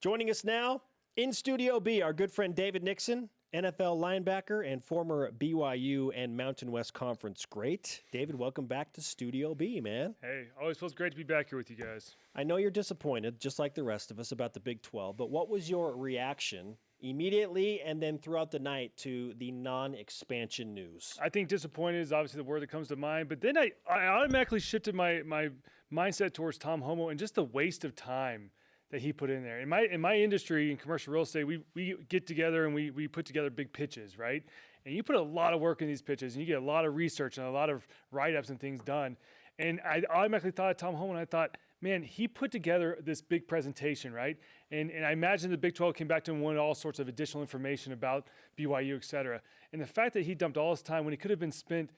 Joining us now in Studio B, our good friend David Nixon, NFL linebacker and former BYU and Mountain West Conference great. David, welcome back to Studio B, man. Hey, always feels great to be back here with you guys. I know you're disappointed, just like the rest of us, about the Big 12, but what was your reaction immediately and then throughout the night to the non-expansion news? I think disappointed is obviously the word that comes to mind, but then I automatically shifted my mindset towards Tom Homo and just the waste of time that he put in there. In my industry, in commercial real estate, we get together and we put together big pitches, right? And you put a lot of work in these pitches, and you get a lot of research and a lot of write-ups and things done. And I automatically thought of Tom Homo, and I thought, man, he put together this big presentation, right? And I imagine the Big 12 came back to him and wanted all sorts of additional information about BYU, et cetera. And the fact that he dumped all his time when he could have been spent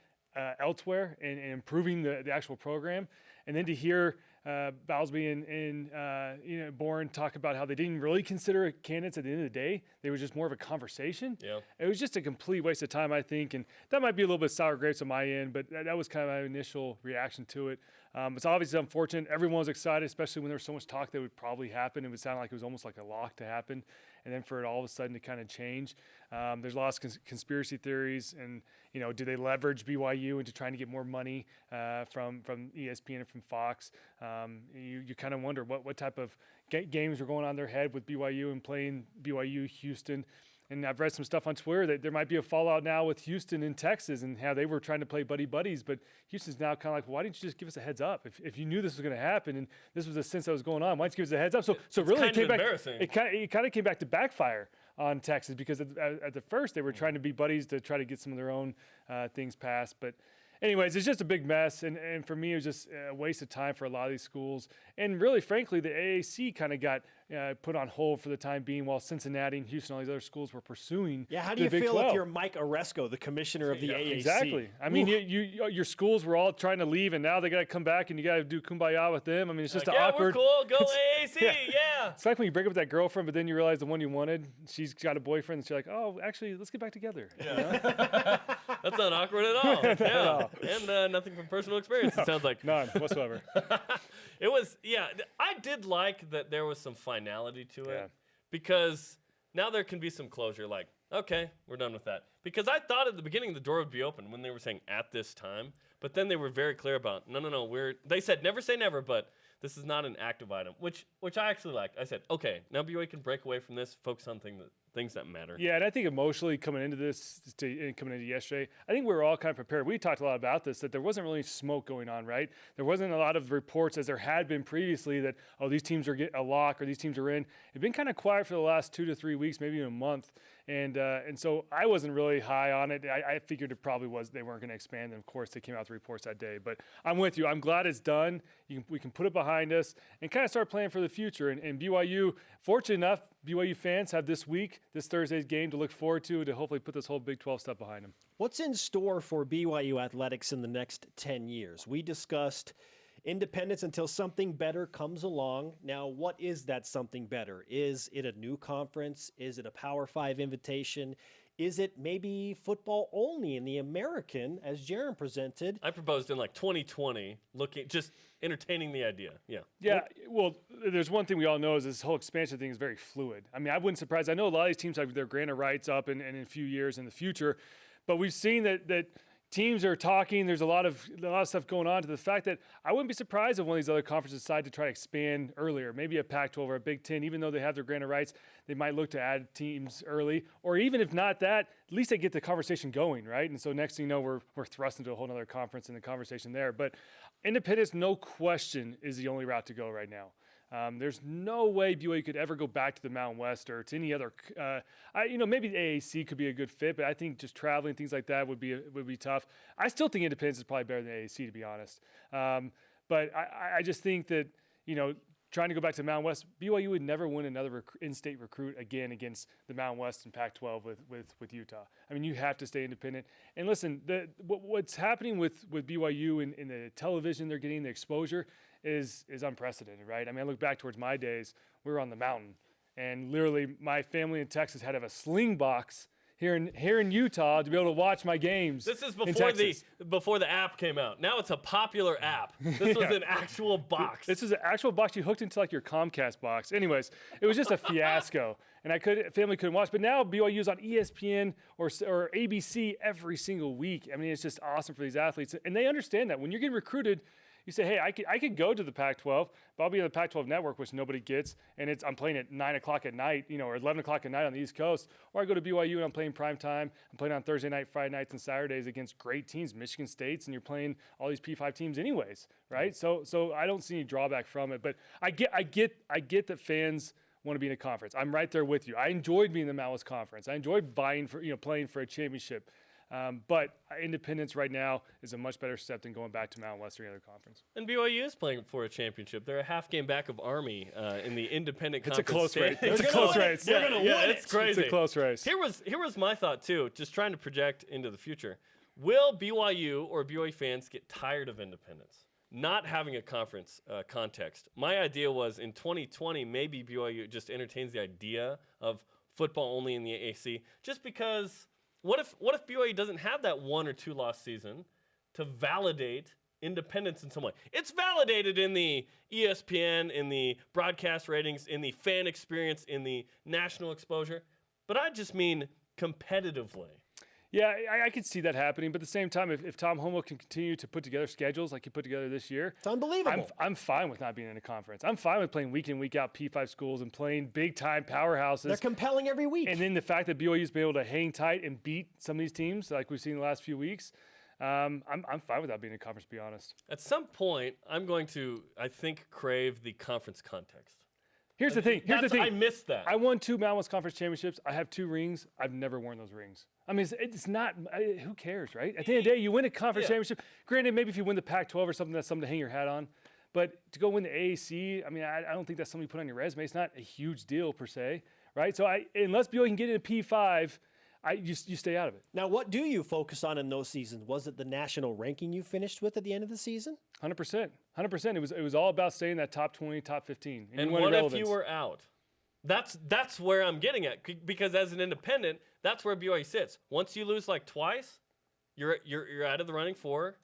elsewhere and improving the actual program, and then to hear Bowlesby and Bourne talk about how they didn't really consider candidates at the end of the day. They were just more of a conversation. Yeah. It was just a complete waste of time, I think, and that might be a little bit sour grapes on my end, but that was kind of my initial reaction to it. It's obviously unfortunate. Everyone was excited, especially when there was so much talk that would probably happen. It would sound like it was almost like a lock to happen, and then for it all of a sudden to kind of change. There's lots of conspiracy theories, and do they leverage BYU into trying to get more money from ESPN and from Fox? You kind of wonder what type of games were going on in their head with BYU and playing BYU Houston. And I've read some stuff on Twitter that there might be a fallout now with Houston and Texas and how they were trying to play buddies, but Houston's now kind of like, well, why didn't you just give us a heads up? If you knew this was going to happen and this was a sense that was going on, why didn't you give us a heads up? So really it came back. It kind of came back to backfire on Texas because at the first they were trying to be buddies to try to get some of their own things passed, but. Anyways, it's just a big mess, and for me, it was just a waste of time for a lot of these schools. And really, frankly, the AAC kind of got put on hold for the time being while Cincinnati and Houston, all these other schools were pursuing. Yeah, how do you feel if you're Mike Oresco, the commissioner of the AAC? Exactly. I mean, your schools were all trying to leave, and now they got to come back, and you got to do kumbaya with them. I mean, it's just awkward. Yeah, we're cool. Go AAC, yeah. It's like when you break up with that girlfriend, but then you realize the one you wanted, she's got a boyfriend, and she's like, oh, actually, let's get back together. Yeah. That's not awkward at all. Not at all. And nothing from personal experience, it sounds like. None whatsoever. It was, I did like that there was some finality to it because now there can be some closure, like, okay, we're done with that. Because I thought at the beginning the door would be open when they were saying at this time, but then they were very clear about, no, they said never say never, but this is not an active item, which I actually liked. I said, okay, now BYU can break away from this, focus on things that matter. Yeah, and I think emotionally coming into this, coming into yesterday, I think we were all kind of prepared. We talked a lot about this, that there wasn't really smoke going on, right? There wasn't a lot of reports as there had been previously that, oh, these teams are getting a lock or these teams are in. It's been kind of quiet for the last 2 to 3 weeks, maybe even a month. And so I wasn't really high on it. I figured it probably was they weren't going to expand. And, of course, they came out with the reports that day. But I'm with you. I'm glad it's done. We can put it behind us and kind of start planning for the future. And BYU, fortunate enough, BYU fans have this Thursday's game to look forward to hopefully put this whole Big 12 stuff behind them. What's in store for BYU athletics in the next 10 years? We discussed independence until something better comes along. Now, what is that something better? Is it a new conference? Is it a Power 5 invitation? Is it maybe football only in the American, as Jaron presented? I proposed in 2020, just entertaining the idea. Yeah. Yeah. Well, there's one thing we all know is this whole expansion thing is very fluid. I mean, I wouldn't surprise. I know a lot of these teams have their grant of rights up in a few years in the future, but we've seen that teams are talking. There's a lot of stuff going on to the fact that I wouldn't be surprised if one of these other conferences decide to try to expand earlier, maybe a Pac-12 or a Big Ten. Even though they have their grant of rights, they might look to add teams early, or even if not that, at least they get the conversation going, right? And so next thing you know, we're thrust into a whole other conference and the conversation there. But independence, no question, is the only route to go right now. There's no way BYU could ever go back to the Mountain West or to any other. Maybe the AAC could be a good fit, but I think just traveling, things like that would be tough. I still think independence is probably better than AAC, to be honest. But I just think that trying to go back to the Mountain West, BYU would never win another in-state recruit again against the Mountain West and Pac-12 with Utah. I mean, you have to stay independent. And listen, what's happening with BYU in the television they're getting, the exposure, is unprecedented, right? I mean, I look back towards my days, we were on the mountain, and literally my family in Texas had to have a sling box here in Utah to be able to watch my games. This is in before Texas. before the app came out. Now it's a popular app. This was an actual box. This is an actual box you hooked into like your Comcast box. Anyways, it was just a fiasco, and family couldn't watch. But now BYU's on ESPN or ABC every single week. I mean, it's just awesome for these athletes, and they understand that when you're getting recruited. You say, hey, I could go to the Pac-12, but I'll be on the Pac-12 network, which nobody gets, and I'm playing at 9 o'clock at night, or 11 o'clock at night on the East Coast, or I go to BYU and I'm playing prime time. I'm playing on Thursday night, Friday nights, and Saturdays against great teams, Michigan States, and you're playing all these P5 teams anyways, right? So I don't see any drawback from it, but I get that fans want to be in a conference. I'm right there with you. I enjoyed being in the Mountain West Conference. I enjoyed vying for, playing for a championship. But independence right now is a much better step than going back to Mountain West or any other conference. And BYU is playing for a championship. They're a half game back of Army in the independent It's conference. a close race. It's a close race. They're going to win. It's crazy. It's a close race. Here was my thought too, just trying to project into the future. Will BYU or BYU fans get tired of independence? Not having a conference context. My idea was in 2020, maybe BYU just entertains the idea of football only in the AAC, just because. What if BYU doesn't have that 1 or 2 loss season to validate independence in some way? It's validated in the ESPN, in the broadcast ratings, in the fan experience, in the national exposure. But I just mean competitively. Yeah, I could see that happening. But at the same time, if Tom Homo can continue to put together schedules like he put together this year, it's unbelievable. I'm fine with not being in a conference. I'm fine with playing week in, week out P5 schools and playing big-time powerhouses. They're compelling every week. And then the fact that BYU's been able to hang tight and beat some of these teams like we've seen the last few weeks, I'm fine with that being in a conference, to be honest. At some point, I'm going to, I think, crave the conference context. Here's the thing. I missed that. I won 2 Mountain West Conference championships. I have 2 rings. I've never worn those rings. I mean, it's not. Who cares, right? At the end of the day, you win a conference championship. Granted, maybe if you win the Pac-12 or something, that's something to hang your hat on. But to go win the AAC, I mean, I don't think that's something you put on your resume. It's not a huge deal per se, right? So unless BYU can get in a P5, you stay out of it. Now, what do you focus on in those seasons? Was it the national ranking you finished with at the end of the season? 100%. It was all about staying in that top 20, top 15. And what if you were out? That's where I'm getting at, because as an independent, that's where BYU sits. Once you lose like twice, you're out of the running for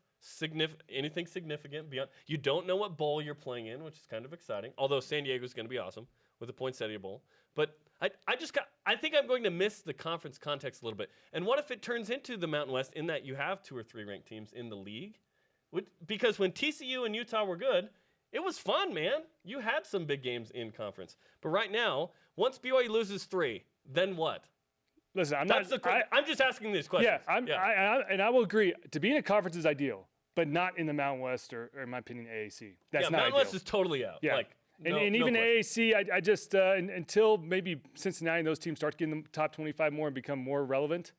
anything significant beyond. You don't know what bowl you're playing in, which is kind of exciting. Although San Diego's going to be awesome with the Poinsettia Bowl, but I think I'm going to miss the conference context a little bit. And what if it turns into the Mountain West in that you have 2 or 3 ranked teams in the league? Because when TCU and Utah were good, it was fun, man. You had some big games in conference. But right now, once BYU loses 3, then what? Listen, I'm just asking these questions. Yeah, and I will agree. To be in a conference is ideal, but not in the Mountain West or in my opinion, AAC. That's not Mountain ideal. West is totally out. Yeah. And even AAC, I just until maybe Cincinnati and those teams start getting the top 25 more and become more relevant,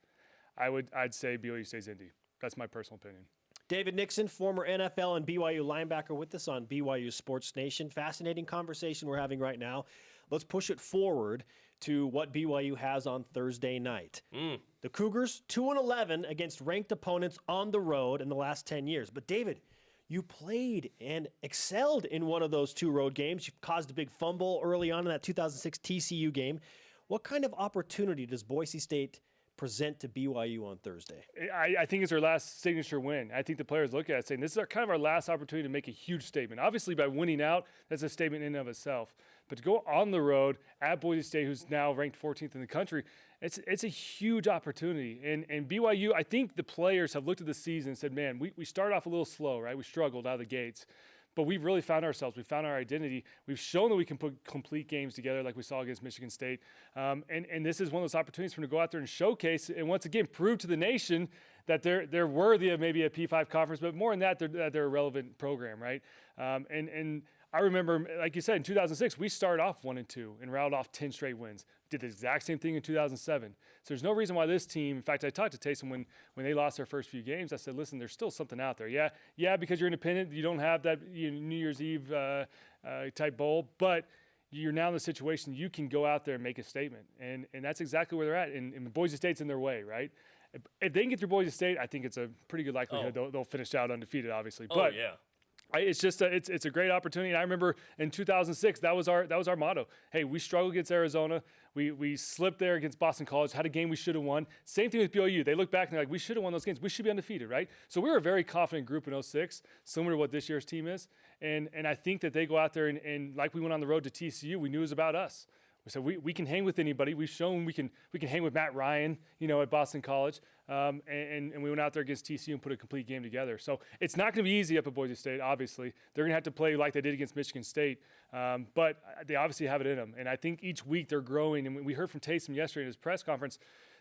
I'd say BYU stays Indy. That's my personal opinion. David Nixon, former NFL and BYU linebacker, with us on BYU Sports Nation. Fascinating conversation we're having right now. Let's push it forward to what BYU has on Thursday night. The Cougars, 2-11 against ranked opponents on the road in the last 10 years. But David, you played and excelled in one of those 2 road games. You caused a big fumble early on in that 2006 TCU game. What kind of opportunity does Boise State present to BYU on Thursday? I think it's our last signature win. I think the players look at it saying this is kind of our last opportunity to make a huge statement. Obviously, by winning out, that's a statement in and of itself. But to go on the road at Boise State, who's now ranked 14th in the country, it's a huge opportunity. And BYU, I think the players have looked at the season and said, man, we started off a little slow, right? We struggled out of the gates. But we've really found ourselves. We found our identity. We've shown that we can put complete games together like we saw against Michigan State. And this is one of those opportunities for them to go out there and showcase and once again prove to the nation that they're worthy of maybe a P5 conference, but more than that, they're a relevant program, right? And I remember, like you said, in 2006, we started off 1-2 and rattled off 10 straight wins. Did the exact same thing in 2007. So there's no reason why this team, in fact, I talked to Taysom when they lost their first few games. I said, listen, there's still something out there. Yeah, because you're independent, you don't have that New Year's Eve type bowl, but you're now in the situation you can go out there and make a statement. And that's exactly where they're at. And Boise State's in their way, right? If they can get through Boise State, I think it's a pretty good likelihood they'll finish out undefeated, obviously. But It's just it's a great opportunity. And I remember in 2006 that was our motto. Hey, we struggled against Arizona. We slipped there against Boston College. Had a game we should have won. Same thing with BYU. They look back and they're like, we should have won those games. We should be undefeated, right? So we were a very confident group in 06, similar to what this year's team is. And I think that they go out there and like we went on the road to TCU, we knew it was about us. So we can hang with anybody. We've shown we can hang with Matt Ryan, at Boston College, and we went out there against TCU and put a complete game together. So it's not going to be easy up at Boise State. Obviously, they're going to have to play like they did against Michigan State, but they obviously have it in them. And I think each week they're growing. And we heard from Taysom yesterday in his press conference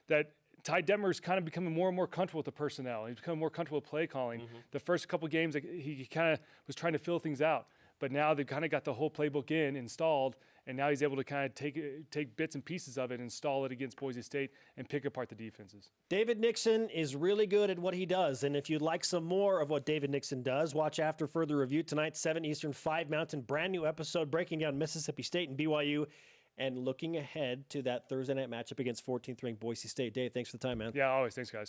that Ty Detmer's kind of becoming more and more comfortable with the personnel. He's becoming more comfortable with play calling. Mm-hmm. The first couple games, he kind of was trying to fill things out. But now they've kind of got the whole playbook installed, and now he's able to kind of take bits and pieces of it, install it against Boise State, and pick apart the defenses. David Nixon is really good at what he does, and if you'd like some more of what David Nixon does, watch After Further Review tonight, 7 Eastern, 5 Mountain, brand new episode breaking down Mississippi State and BYU, and looking ahead to that Thursday night matchup against 14th ranked Boise State. Dave, thanks for the time, man. Yeah, always. Thanks, guys.